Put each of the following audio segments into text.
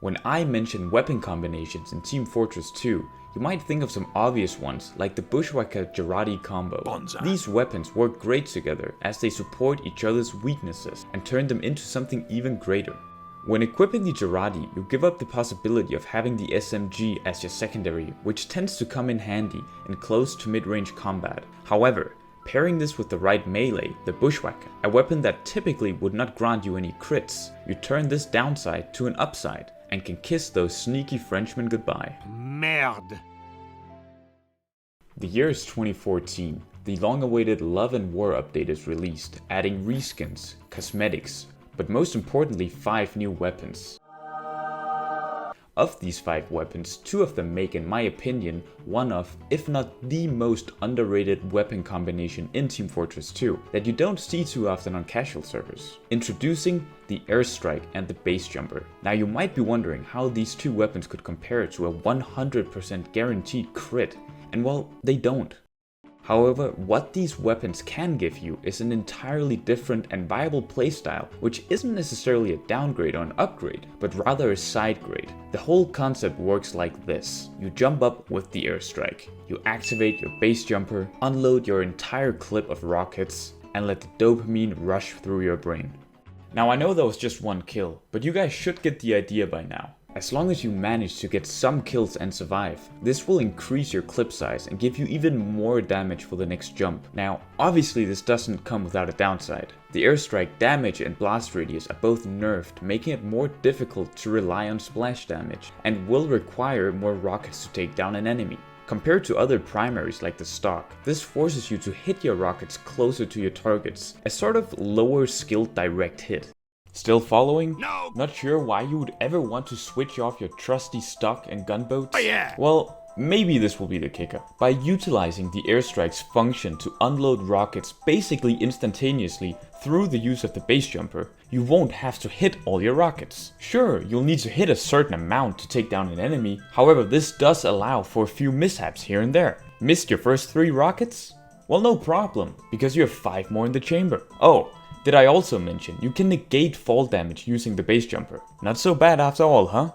When I mention weapon combinations in Team Fortress 2, you might think of some obvious ones like the Bushwhacker Jarate combo. Vuincent. These weapons work great together as they support each other's weaknesses and turn them into something even greater. When equipping the Jarate, you give up the possibility of having the SMG as your secondary, which tends to come in handy in close to mid-range combat. However, pairing this with the right melee, the Bushwhacker, a weapon that typically would not grant you any crits, you turn this downside to an upside and can kiss those sneaky Frenchmen goodbye. Merde. The year is 2014. The long-awaited Love and War update is released, adding reskins, cosmetics, but most importantly 5 new weapons. Of these 5 weapons, 2 of them make, in my opinion, one of, if not the most underrated weapon combination in Team Fortress 2 that you don't see too often on casual servers. Introducing the Airstrike and the Base Jumper. Now you might be wondering how these 2 weapons could compare to a 100% guaranteed crit, and well, they don't. However, what these weapons can give you is an entirely different and viable playstyle, which isn't necessarily a downgrade or an upgrade, but rather a side grade. The whole concept works like this. You jump up with the Airstrike, you activate your base jumper, unload your entire clip of rockets, and let the dopamine rush through your brain. Now I know that was just 1 kill, but you guys should get the idea by now. As long as you manage to get some kills and survive, this will increase your clip size and give you even more damage for the next jump. Now, obviously this doesn't come without a downside. The Airstrike damage and blast radius are both nerfed, making it more difficult to rely on splash damage, and will require more rockets to take down an enemy. Compared to other primaries like the stock, this forces you to hit your rockets closer to your targets, a sort of lower skill direct hit. Still following? No! Not sure why you would ever want to switch off your trusty stock and gunboats? Oh yeah! Well, maybe this will be the kicker. By utilizing the Airstrike's function to unload rockets basically instantaneously through the use of the base jumper, you won't have to hit all your rockets. Sure, you'll need to hit a certain amount to take down an enemy, however this does allow for a few mishaps here and there. Missed your first 3 rockets? Well, no problem, because you have 5 more in the chamber. Oh, did I also mention you can negate fall damage using the base jumper? Not so bad after all, huh?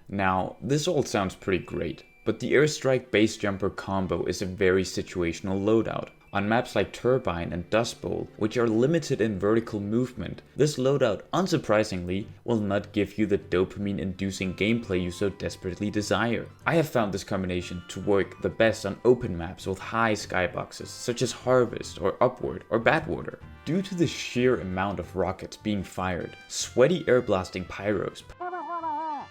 Now, this all sounds pretty great, but the Airstrike base jumper combo is a very situational loadout. On maps like Turbine and Dust Bowl, which are limited in vertical movement, this loadout, unsurprisingly, will not give you the dopamine-inducing gameplay you so desperately desire. I have found this combination to work the best on open maps with high skyboxes, such as Harvest or Upward or Badwater. Due to the sheer amount of rockets being fired, sweaty air-blasting pyros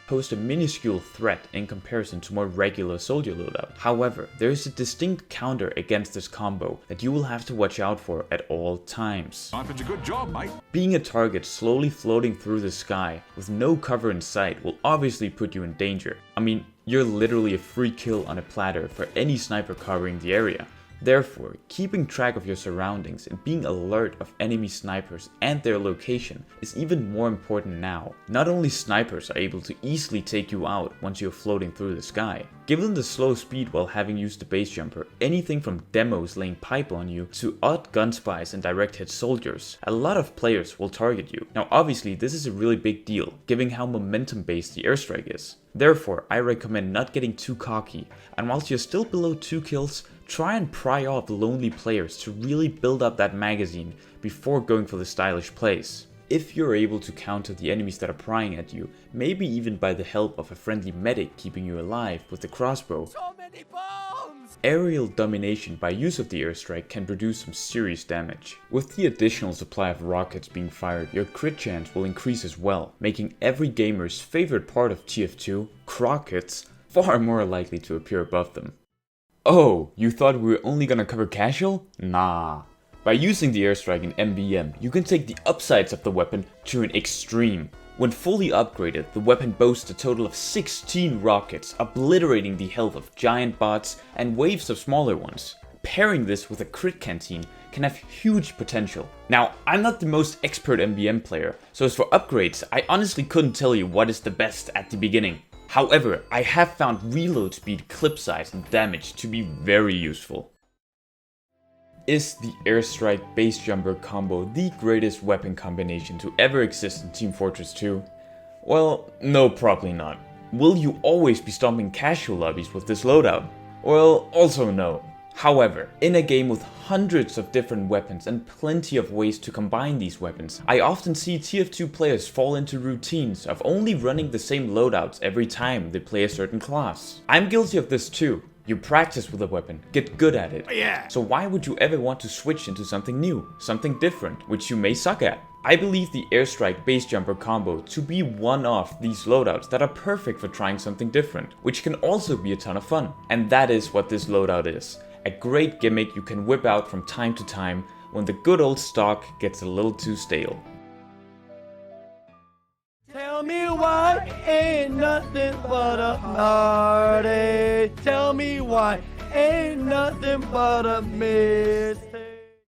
pose a minuscule threat in comparison to more regular soldier loadout. However, there is a distinct counter against this combo that you will have to watch out for at all times. It's a good job, mate. Being a target slowly floating through the sky with no cover in sight will obviously put you in danger. I mean, you're literally a free kill on a platter for any sniper covering the area. Therefore, keeping track of your surroundings and being alert of enemy snipers and their location is even more important now. Not only snipers are able to easily take you out once you're floating through the sky. Given the slow speed while having used the base jumper, anything from demos laying pipe on you to odd gun spies and direct hit soldiers, a lot of players will target you. Now obviously this is a really big deal, given how momentum based the Airstrike is. Therefore, I recommend not getting too cocky, and whilst you're still below 2 kills, try and pry off lonely players to really build up that magazine before going for the stylish plays. If you're able to counter the enemies that are prying at you, maybe even by the help of a friendly medic keeping you alive with the crossbow, So many bombs! aerial domination by use of the Airstrike can produce some serious damage. With the additional supply of rockets being fired, your crit chance will increase as well, making every gamer's favorite part of TF2, crockets, far more likely to appear above them. Oh, you thought we were only gonna cover casual? Nah. By using the Airstrike in MVM, you can take the upsides of the weapon to an extreme. When fully upgraded, the weapon boasts a total of 16 rockets, obliterating the health of giant bots and waves of smaller ones. Pairing this with a crit canteen can have huge potential. Now, I'm not the most expert MVM player, so as for upgrades, I honestly couldn't tell you what is the best at the beginning. However, I have found reload speed, clip size and damage to be very useful. Is the Airstrike base jumper combo the greatest weapon combination to ever exist in Team Fortress 2? Well, no, probably not. Will you always be stomping casual lobbies with this loadout? Well, also no. However, in a game with hundreds of different weapons and plenty of ways to combine these weapons, I often see TF2 players fall into routines of only running the same loadouts every time they play a certain class. I'm guilty of this too. You practice with a weapon, get good at it. Yeah. So why would you ever want to switch into something new, something different, which you may suck at? I believe the airstrike base jumper combo to be one of these loadouts that are perfect for trying something different, which can also be a ton of fun. And that is what this loadout is. A great gimmick you can whip out from time to time when the good old stock gets a little too stale. Tell me why ain't nothing but a party. Tell me why ain't nothing but a mist.